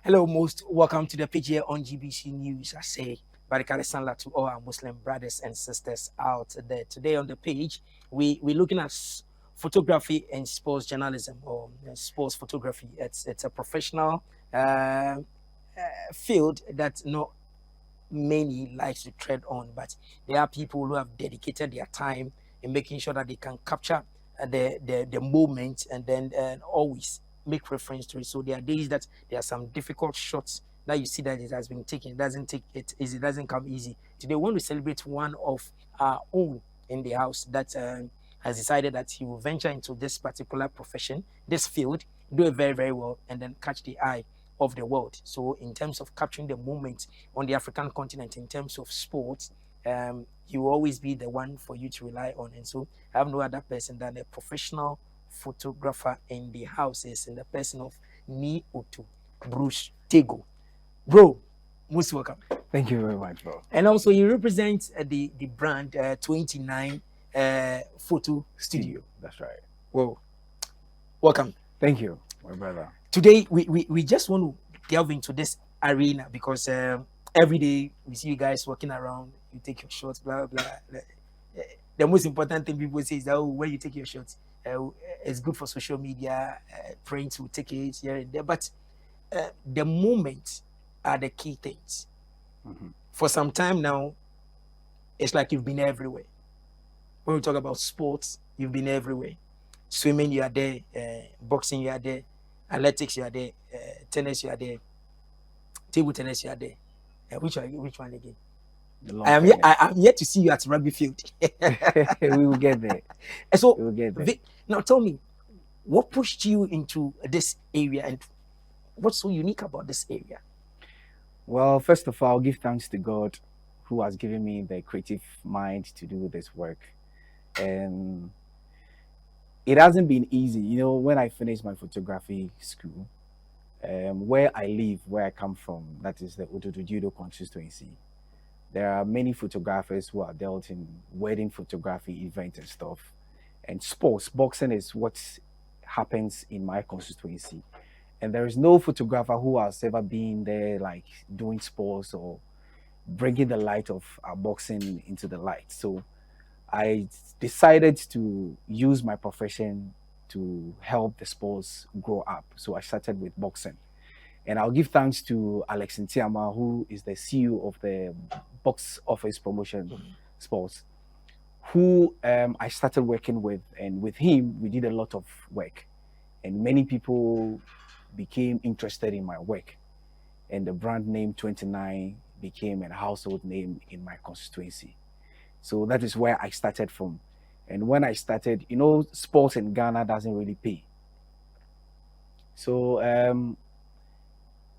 Hello, most welcome to the page here on GBC News. I say, Barikale Sanla to all our Muslim brothers and sisters out there. Today on the page, we're looking at photography and sports journalism or sports photography. It's a professional field that not many likes to tread on, but there are people who have dedicated their time in making sure that they can capture the moment and then always make reference to it. So there are days that there are some difficult shots that you see that it has been taken. It doesn't take it easy, it doesn't come easy. Today, we want to celebrate one of our own in the house that has decided that he will venture into this particular profession, this field, do it very, very well, and then catch the eye of the world. So in terms of capturing the moment on the African continent, in terms of sports, he will always be the one for you to rely on. And so I have no other person than a professional photographer in the house, is in the person of Nii Otoe Bruce Tagoe. Bro, most welcome. Thank you very much, bro. And also you represent the brand 29 Photo Studio. That's right. Whoa, welcome. Thank you, my brother. Today we just want to delve into this arena because every day we see you guys walking around, you take your shots, blah blah blah. The most important thing people say is that when you take your shots, it's good for social media, praying to take it here and there. But the moments are the key things. Mm-hmm. For some time now, it's like you've been everywhere. When we talk about sports, you've been everywhere. Swimming, you are there. Boxing, you are there. Athletics, you are there. Tennis, you are there. Table tennis, you are there. Which one again? I'm yet to see you at rugby field. We will get there. So we will get there. Now tell me, what pushed you into this area and what's so unique about this area? Well, first of all, give thanks to God who has given me the creative mind to do this work. And it hasn't been easy. You know, when I finished my photography school, where I live, where I come from, that is the Ototo Judo constituency, there are many photographers who are dealt in wedding photography, events and stuff. And sports, boxing is what happens in my constituency. And there is no photographer who has ever been there, like doing sports or bringing the light of boxing into the light. So I decided to use my profession to help the sports grow up. So I started with boxing. And I'll give thanks to Alex Ntiama, who is the CEO of the Box Office Promotion Sports, who I started working with. And with him, we did a lot of work. And many people became interested in my work. And the brand name 29 became a household name in my constituency. So that is where I started from. And when I started, you know, sports in Ghana doesn't really pay. So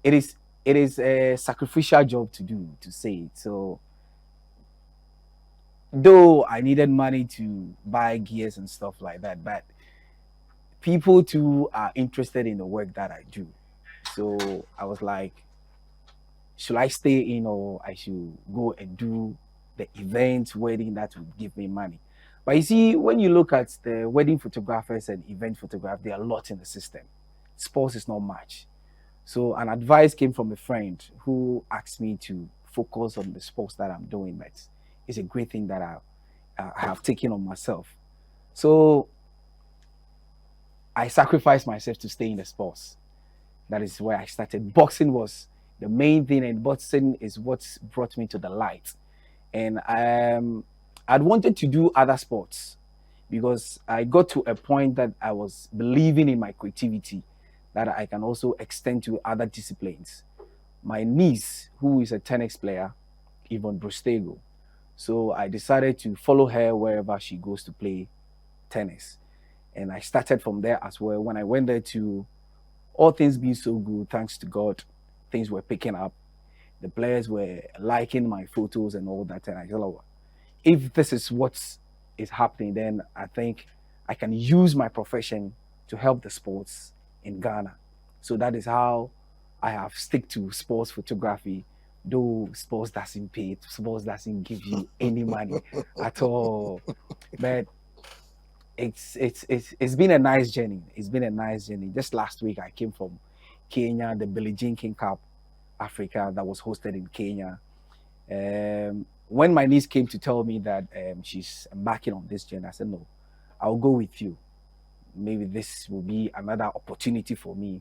it is a sacrificial job to do, to say it. So though I needed money to buy gears and stuff like that, but people too are interested in the work that I do. So I was like, should I stay in or I should go and do the event wedding that would give me money? But you see, when you look at the wedding photographers and event photographers, there are a lot in the system. Sports is not much. So an advice came from a friend who asked me to focus on the sports that I'm doing. That is a great thing that I have taken on myself. So I sacrificed myself to stay in the sports. That is where I started. Boxing was the main thing, and boxing is what brought me to the light. And I'd wanted to do other sports because I got to a point that I was believing in my creativity that I can also extend to other disciplines. My niece, who is a tennis player, Otoe Bruce Tagoe, so I decided to follow her wherever she goes to play tennis. And I started from there as well. When I went there, to all things being so good, thanks to God, things were picking up. The players were liking my photos and all that. And I said, oh, if this is what is happening, then I think I can use my profession to help the sports in Ghana. So that is how I have stick to sports photography, though sports doesn't pay, sports doesn't give you any money at all. But it's been a nice journey. It's been a nice journey. Just last week I came from Kenya, the Billie Jean King Cup Africa that was hosted in Kenya. When my niece came to tell me that she's embarking on this journey, I said, no, I'll go with you. Maybe this will be another opportunity for me.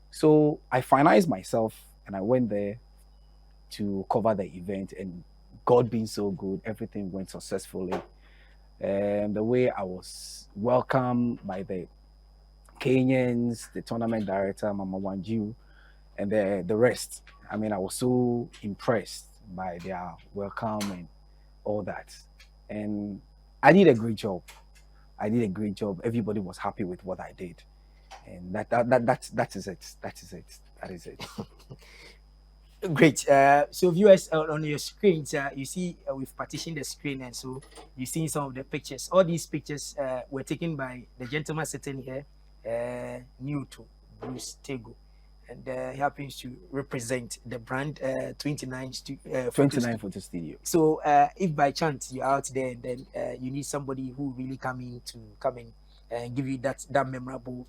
So I financed myself and I went there to cover the event, and God being so good, everything went successfully. And the way I was welcomed by the Kenyans, the tournament director, Mama Wanju, and the rest. I mean, I was so impressed by their welcome and all that. And I did a great job. I did a great job. Everybody was happy with what I did. And that is it. That is it. That is it. Great. So viewers, on your screens, you see we've partitioned the screen, and so you've seen some of the pictures. All these pictures were taken by the gentleman sitting here, Nii Otoe Bruce Tagoe, and he happens to represent the brand 29 Photo Studio. So if by chance you're out there and then you need somebody who really come in and give you that memorable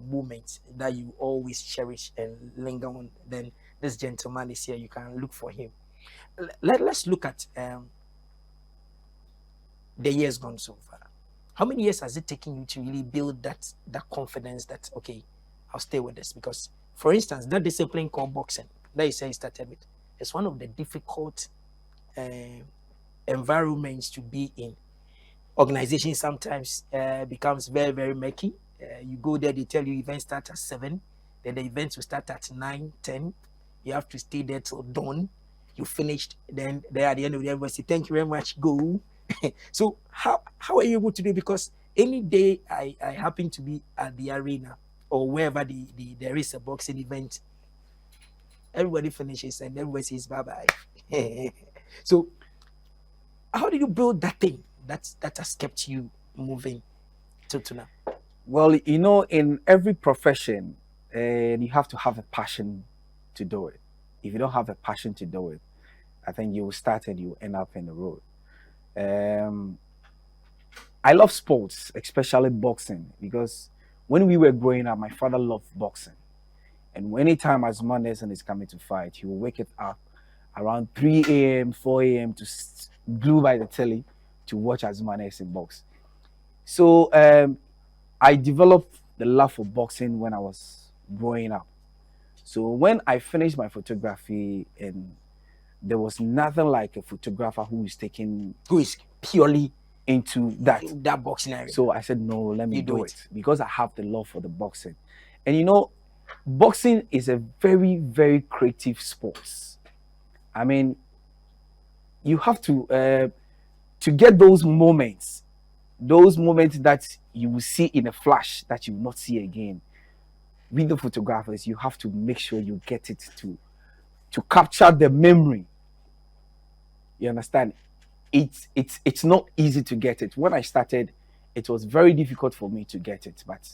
moment that you always cherish and linger on, then this gentleman is here. You can look for him. Let's look at the years gone so far. How many years has it taken you to really build that confidence that, okay, I'll stay with this? Because, for instance, that discipline called boxing that you say you started with, it's one of the difficult environments to be in. Organization sometimes becomes very, very murky. You go there, they tell you events start at 7, then the events will start at 9, 10. You have to stay there till dawn. You finished, then there at the end of the day, everybody say, thank you very much, go. So how are you able to do it? Because any day I happen to be at the arena or wherever there is a boxing event, everybody finishes and everybody says bye-bye. So how did you build that thing that has kept you moving to now? Well, you know, in every profession, you have to have a passion to do it. If you don't have a passion to do it, I think you will start and you end up in the road. I love sports, especially boxing, because when we were growing up, my father loved boxing. And anytime Azman Nelson is coming to fight, he will wake it up around 3 a.m., 4 a.m. to glue by the telly to watch Azman Nelson box. So I developed the love for boxing when I was growing up. So when I finished my photography, and there was nothing like a photographer who is purely into that boxing area. So I said, no, let me do it because I have the love for the boxing. And you know, boxing is a very, very creative sport. I mean, you have to get those moments that you will see in a flash that you will not see again. With the photographers, you have to make sure you get it to capture the memory. You understand? It's not easy to get it. When I started, it was very difficult for me to get it, but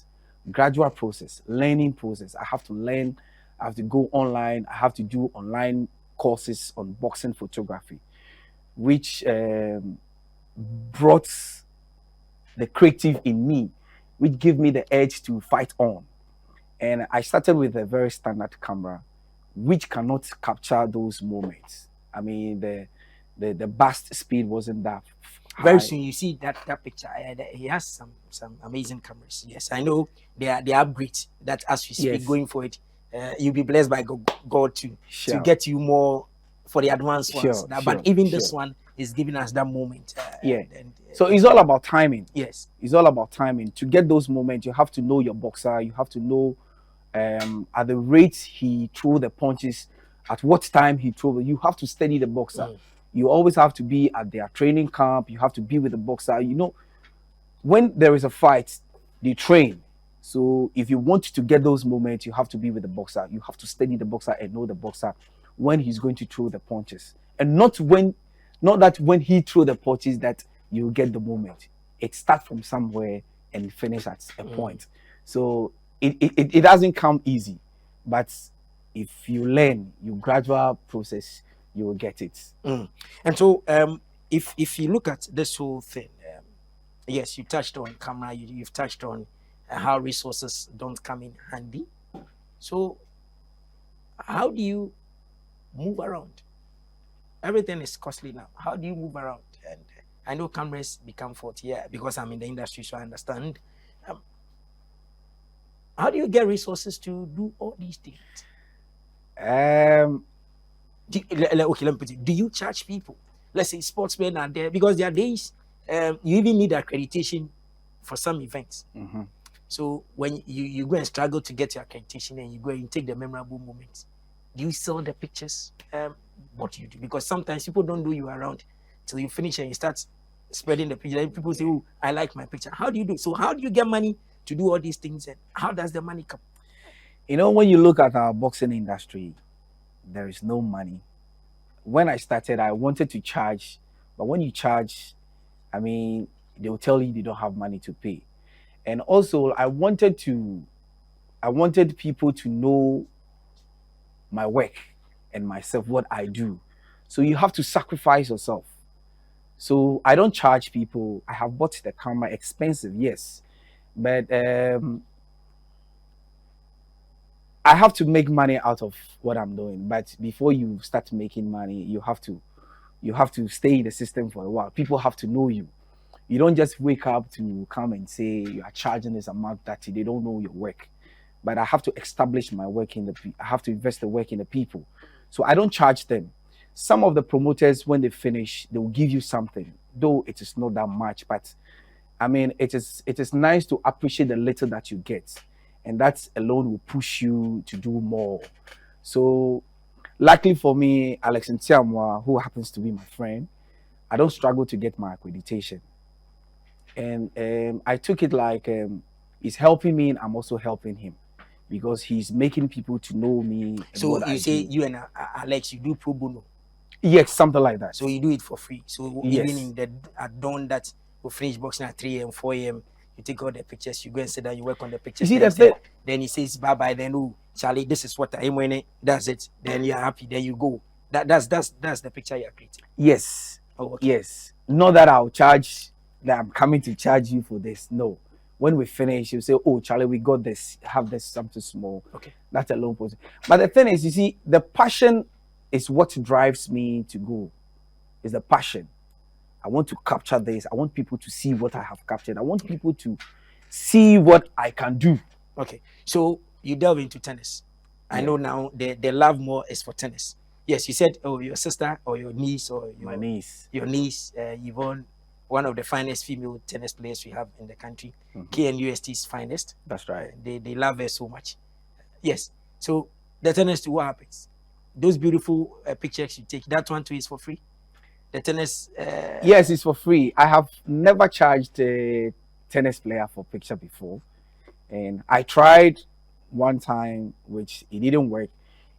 gradual process, learning process. I have to learn, I have to go online, I have to do online courses on boxing photography, which brought the creative in me, which gave me the edge to fight on. And I started with a very standard camera, which cannot capture those moments. I mean, the burst speed wasn't that high. Very soon you see that picture. He has some amazing cameras. Yes, I know they are upgrades that as we speak, going for it, you'll be blessed by God to get you more for the advanced ones. But even this one is giving us that moment. So it's all about timing. Yes, it's all about timing. To get those moments, you have to know your boxer. You have to know at the rate he threw the punches, at what time he threw. You have to study the boxer. You always have to be at their training camp. You have to be with the boxer. You know, when there is a fight, they train. So if you want to get those moments, you have to be with the boxer. You have to study the boxer and know the boxer when he's going to throw the punches, and not that when he throw the punches that you get the moment. It starts from somewhere and finish at a point. So it doesn't come easy, but if you learn, you gradual process, you will get it. And so if you look at this whole thing, yes, you touched on camera, you've touched on how resources don't come in handy. So How do you move around? Everything is costly now. How do you move around? And I know cameras become 40, yeah, because I'm in the industry, so I understand. Um, how do you get resources to do all these things? Um, Okay, let me put it. Do you charge people? Let's say sportsmen are there because there are days you even need accreditation for some events. mm-hmm. So when you go and struggle to get your accreditation and you go and take the memorable moments, do you sell the pictures? What do you do? Because sometimes people don't know you around till you finish and you start spreading the picture. And people say, "Oh, I like my picture." How do you do? So how do you get money to do all these things, and how does the money come? You know, when you look at our boxing industry, there is no money. When I started, I wanted to charge, but when you charge, I mean, they will tell you they don't have money to pay. And also, I wanted people to know my work and myself, what I do. So you have to sacrifice yourself. So I don't charge people. I have bought the camera expensive, yes, but I have to make money out of what I'm doing. But before you start making money, you have to stay in the system for a while. People have to know you. You don't just wake up to come and say you are charging this amount that they don't know your work. But I have to establish my work I have to invest the work in the people. So I don't charge them. Some of the promoters, when they finish, they will give you something, though it is not that much. But I mean, it is nice to appreciate the little that you get, and that alone will push you to do more. So, luckily for me, Alex Ntiamwa, who happens to be my friend, I don't struggle to get my accreditation, and I took it like he's helping me, and I'm also helping him because he's making people to know me and So what you I say do. you and Alex, you do pro bono. Yes, something like that. So you do it for free. So even Yes. in the at dawn that we finish boxing at 3 a.m., 4 a.m., you take all the pictures, you go and sit down, you work on the You pictures. see, Then, that's it. then he says bye bye. Then, oh, Charlie, this is what I'm winning. That's it. Then you're happy. Then you go. That's the picture you're creating. Yes. Oh, okay. Yes. Not that I'll charge, that I'm coming to charge you for this. No. When we finish, you say, "Oh, Charlie, we got this. Have this something small." Okay. That's a low post. But the thing is, you see, the passion is what drives me to go. Is the passion. I want to capture this. I want people to see what I have captured. I want people to see what I can do. Okay. So you delve into tennis. I Yeah. know now the love more is for tennis. Yes, you said, oh, your sister or your niece or My niece. your niece, Yvonne, one of the finest female tennis players we have in the country, Mhm. KNUST's finest. That's right. They love her so much. Yes. So the tennis to what happens? Those beautiful pictures you take, that one too is for free. The tennis. Yes, it's for free. I have never charged a tennis player for picture before, and I tried one time, which it didn't work.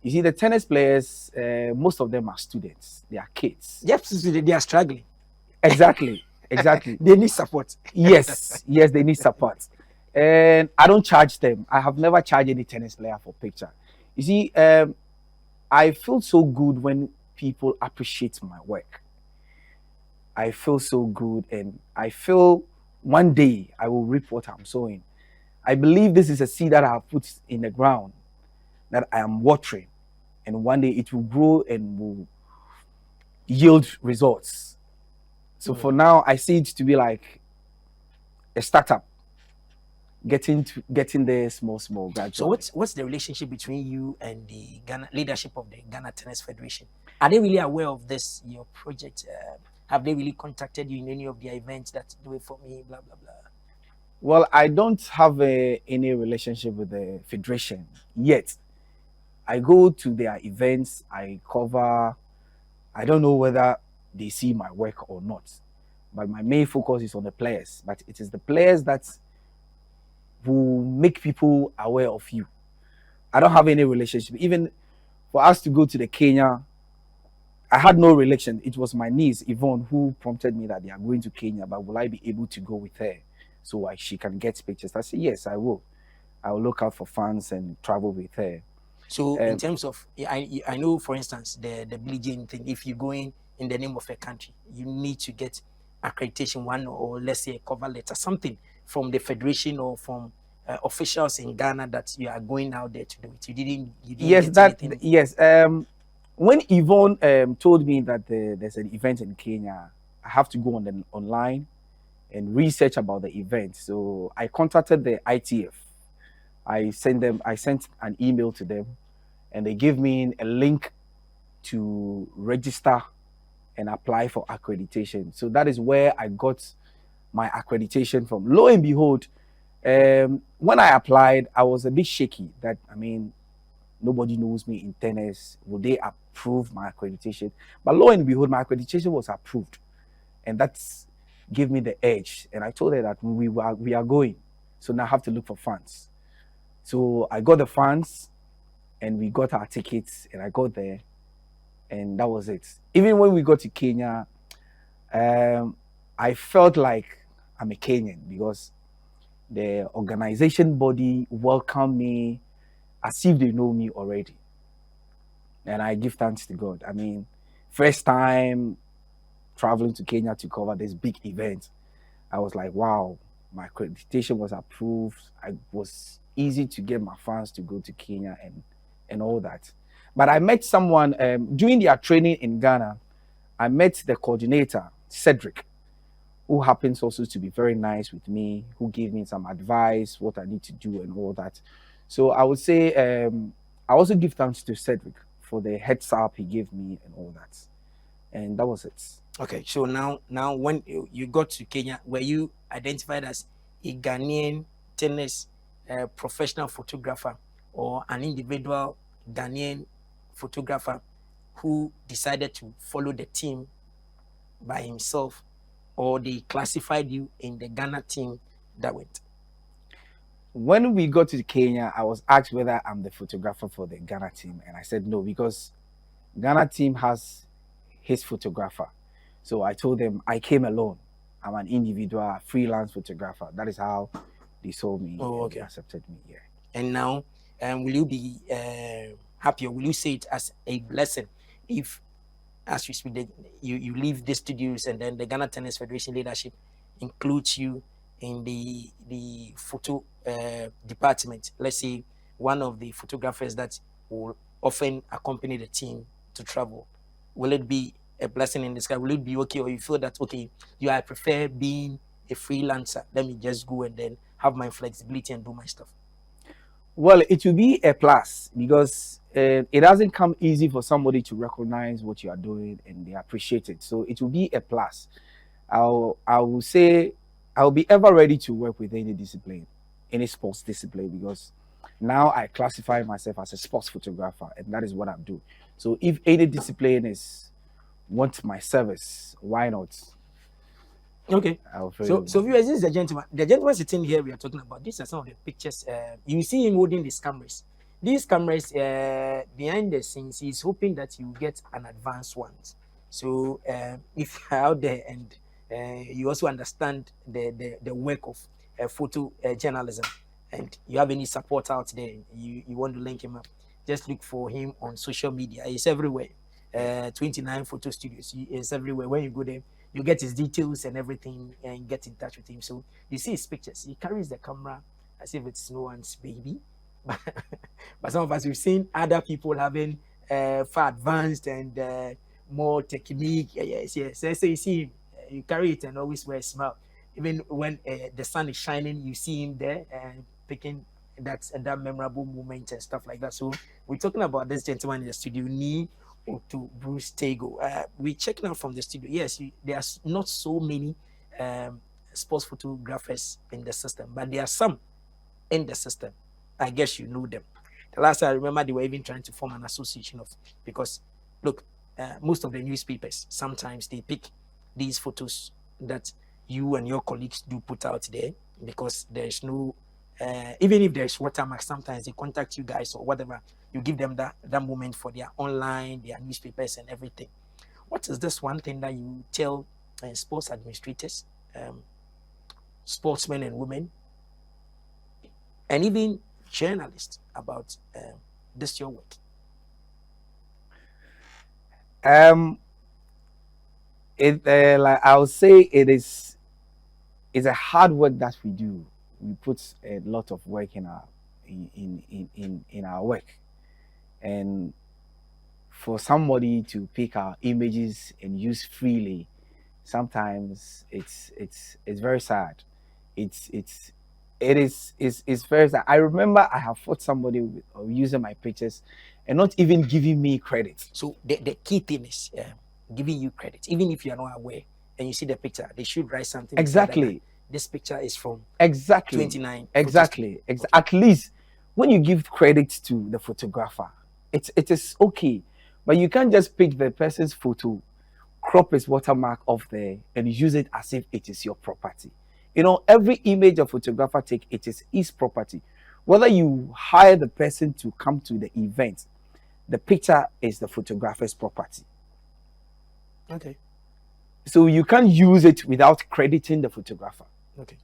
You see, the tennis players, most of them are students. They are kids. Yes, they are struggling. Exactly. Exactly. They need support. Yes, yes, they need support. And I don't charge them. I have never charged any tennis player for picture. You see, I feel so good when people appreciate my work. I feel so good, and I feel one day I will reap what I'm sowing. I believe this is a seed that I have put in the ground that I am watering, and one day it will grow and will yield results. So for now, I see it to be like a startup, getting there small, gradually. So what's the relationship between you and the Ghana leadership of the Ghana Tennis Federation? Are they really aware of this your project? Have they really contacted you in any of their events that do it for me? Blah blah blah. Well, I don't have any relationship with the federation yet. I go to their events, I cover. I don't know whether they see my work or not, but my main focus is on the players. But it is the players that will make people aware of you. I don't have any relationship. Even for us to go to the Kenya, I had no relation. It was my niece Yvonne who prompted me that they are going to Kenya, but will I be able to go with her so she can get pictures? I said yes, I will. I will look out for fans and travel with her. So in terms of, I know, for instance, the Billie Jean thing. If you're going in the name of a country, you need to get accreditation, one or let's say a cover letter, something from the federation or from officials in Ghana that you are going out there to do it? You didn't Yes, get anything. yes. When Yvonne told me that there's an event in Kenya, I have to go on the online and research about the event. So I contacted the ITF. I sent an email to them, and they gave me a link to register and apply for accreditation. So that is where I got my accreditation from. Lo and behold, when I applied, I was a bit shaky. That, I mean, nobody knows me in tennis. Will they approve my accreditation? But lo and behold, my accreditation was approved, and that's gave me the edge. And I told her that we are going, so now I have to look for funds. So I got the funds, and we got our tickets, and I got there, and that was it. Even when we got to Kenya, I felt like I'm a Kenyan because the organization body welcomed me as if they know me already. And I give thanks to God. I mean, first time traveling to Kenya to cover this big event, I was like, wow, my accreditation was approved. I was easy to get my funds to go to Kenya and all that. But I met someone during their training in Ghana. I met the coordinator, Cedric, who happens also to be very nice with me, who gave me some advice, what I need to do and all that. So I would say I also give thanks to Cedric for the heads up he gave me and all that. And that was it. Okay, so now when you got to Kenya, were you identified as a Ghanaian tennis professional photographer or an individual Ghanaian photographer who decided to follow the team by himself, or they classified you in the Ghana team that went? When we got to Kenya, I was asked whether I'm the photographer for the Ghana team, and I said no because Ghana team has his photographer. So I told them I came alone. I'm an individual freelance photographer. That is how they saw me. Oh, okay. They accepted me. Yeah. And now, will you be happy, or will you say it as a blessing if, as you speak, you leave the studios and then the Ghana Tennis Federation leadership includes you in the photo department? Let's say one of the photographers that will often accompany the team to travel. Will it be a blessing in disguise? Will it be okay, or you feel that okay, I prefer being a freelancer? Let me just go and then have my flexibility and do my stuff. Well, it will be a plus because it doesn't come easy for somebody to recognize what you are doing and they appreciate it. So it will be a plus. I will say I'll be ever ready to work with any discipline, any sports discipline, because now I classify myself as a sports photographer, and that is what I'm doing. So if any discipline want my service, why not? Okay. So viewers, this is the gentleman. The gentleman sitting here we are talking about. These are some of the pictures. You see him holding these cameras. These cameras, behind the scenes, he's hoping that you get an advanced one. So if you're out there and you also understand the work of photo journalism, and you have any support out there, you want to link him up, just look for him on social media. He's everywhere. 29 photo studios. He is everywhere. When you go there, you get his details and everything and get in touch with him. So you see his pictures. He carries the camera as if it's no one's baby. But some of us, we've seen other people having far advanced and more technique. Yes. So you see him, you carry it and always wear a smile. Even when the sun is shining, you see him there and picking that memorable moment and stuff like that. So we're talking about this gentleman in the studio, Nii Otoe Bruce Tagoe. We're checking out from the studio. Yes, there's not so many sports photographers in the system, but there are some in the system. I guess you know them. The last I remember, they were even trying to form an association of, because look, most of the newspapers sometimes they pick these photos that you and your colleagues do put out there, because there's no even if there's watermark, sometimes they contact you guys or whatever. You give them that moment for their online, their newspapers and everything. What is this one thing that you tell sports administrators, sportsmen and women, and even journalists about this your work? Like I'll say, it's a hard work that we do. we put a lot of work in our in our work, and for somebody to pick our images and use freely, sometimes it's very sad. It's it's very sad. I remember I have fought somebody with, using my pictures and not even giving me credit. So the key thing is giving you credit, even if you are not aware and you see the picture, they should write something. Exactly. This picture is from exactly 29. exactly Okay. At least when you give credit to the photographer, it is okay, but you can't just pick the person's photo, crop his watermark off there, and use it as if it is your property. You know, every image a photographer take, it is his property. Whether you hire the person to come to the event, the picture is the photographer's property. Okay. So you can't use it without crediting the photographer. Okay.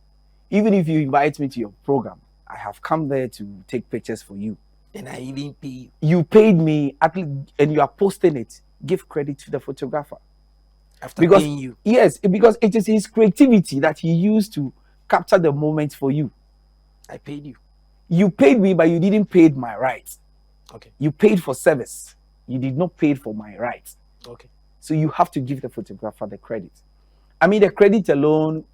Even if you invite me to your program, I have come there to take pictures for you. And I even pay you. You paid me, and you are posting it. Give credit to the photographer. After paying you. Yes, because it is his creativity that he used to capture the moment for you. I paid you. You paid me, but you didn't pay my rights. Okay. You paid for service. You did not pay for my rights. Okay. So you have to give the photographer the credit. I mean, the credit alone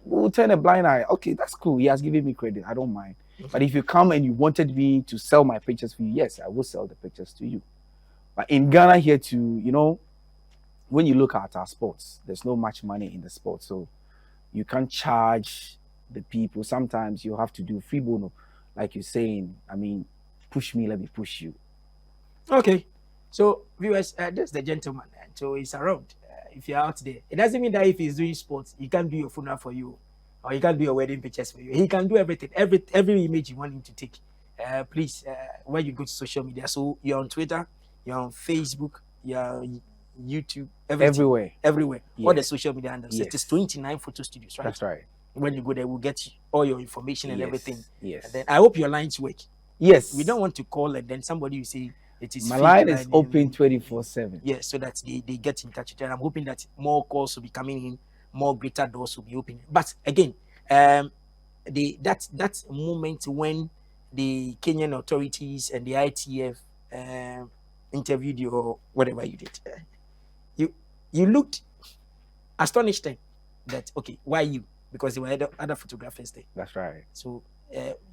will turn a blind eye. Okay, that's cool. He has given me credit. I don't mind. Okay. But if you come and you wanted me to sell my pictures for you, yes, I will sell the pictures to you. But in Ghana here too, you know, when you look at our sports, there's no much money in the sport. So you can't charge the people. Sometimes you have to do free bono. Like you're saying, I mean, push me, let me push you. Okay. So viewers, that's the gentleman. So he's around. If you're out there, it doesn't mean that if he's doing sports, he can't do your funeral for you, or he can't do your wedding pictures for you. He can do everything, every image you want him to take. Please, when you go to social media, so you're on Twitter, you're on Facebook, you're on YouTube, everywhere. Yeah. All the social media handles. Yes. It is 29 photo studios, right? That's right. When you go there, we'll get you all your information and everything. Yes. And then I hope your lines work. Yes. We don't want to call and then somebody will say it is my line is open 24/7. Yes, so that they get in touch with you. And I'm hoping that more calls will be coming in, more greater doors will be opening. But again, that moment when the Kenyan authorities and the ITF interviewed you or whatever you did, you looked astonished then that, okay, why you? Because there were other photographers there. That's right. So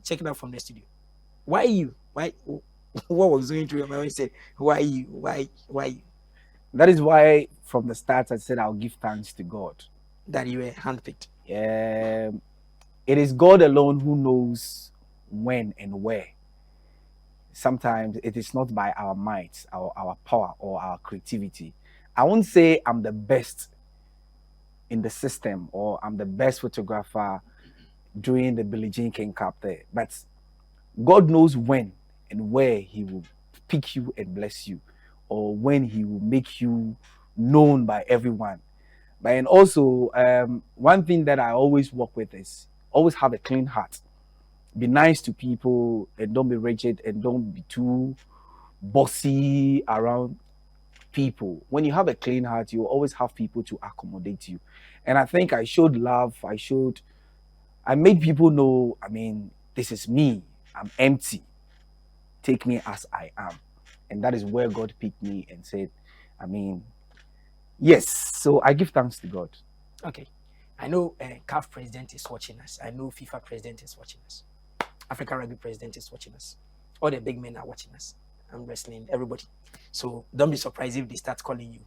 check it out from the studio. Why you? Why? What was going through your mind when you said, why you? Why you? That is why from the start I said I'll give thanks to God. That you were handpicked. It is God alone who knows when and where. Sometimes it is not by our might, our power, or our creativity. I won't say I'm the best in the system or I'm the best photographer during the Billie Jean King Cup there, but God knows when and where he will pick you and bless you, or when he will make you known by everyone. But and also one thing that I always work with is always have a clean heart. Be nice to people and don't be rigid and don't be too bossy around people. When you have a clean heart, you always have people to accommodate you. And I think I showed love. I made people know, I mean, this is me. I'm empty. Take me as I am. And that is where God picked me and said, I mean, yes. So I give thanks to God. Okay. I know CAF president is watching us. I know FIFA president is watching us. Africa Rugby president is watching us. All the big men are watching us. I'm wrestling, everybody. So don't be surprised if they start calling you.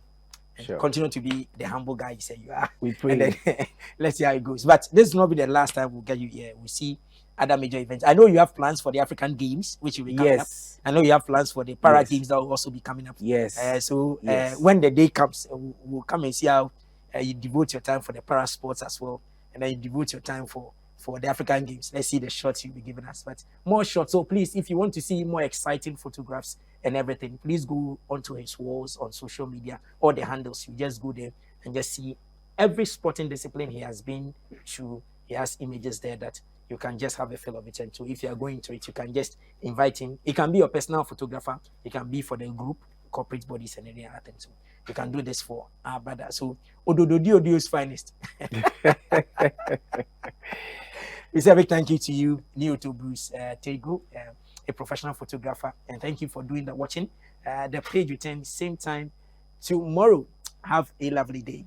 Sure. Continue to be the humble guy you say you are. We pray. And then, let's see how it goes. But this will not be the last time we'll get you here. We'll see other major events. I know you have plans for the African Games, which will be coming up. I know you have plans for the Para Games that will also be coming up. Yes. So when the day comes, we'll come and see how you devote your time for the para sports as well. And then you devote your time for the African Games. Let's see the shots you'll be giving us. But more shots. So please, if you want to see more exciting photographs and everything, please go onto his walls on social media or the handles. You just go there and just see every sporting discipline he has been to. He has images there that you can just have a feel of it. And so if you are going to it, you can just invite him. It can be your personal photographer. It can be for the group, corporate bodies, and any other thing. So you can do this for our brother. So Odododio's finest. It's a big thank you to you, Nii Otoe Bruce Tagoe, a professional photographer, and thank you for doing the watching. The page returns same time tomorrow. Have a lovely day.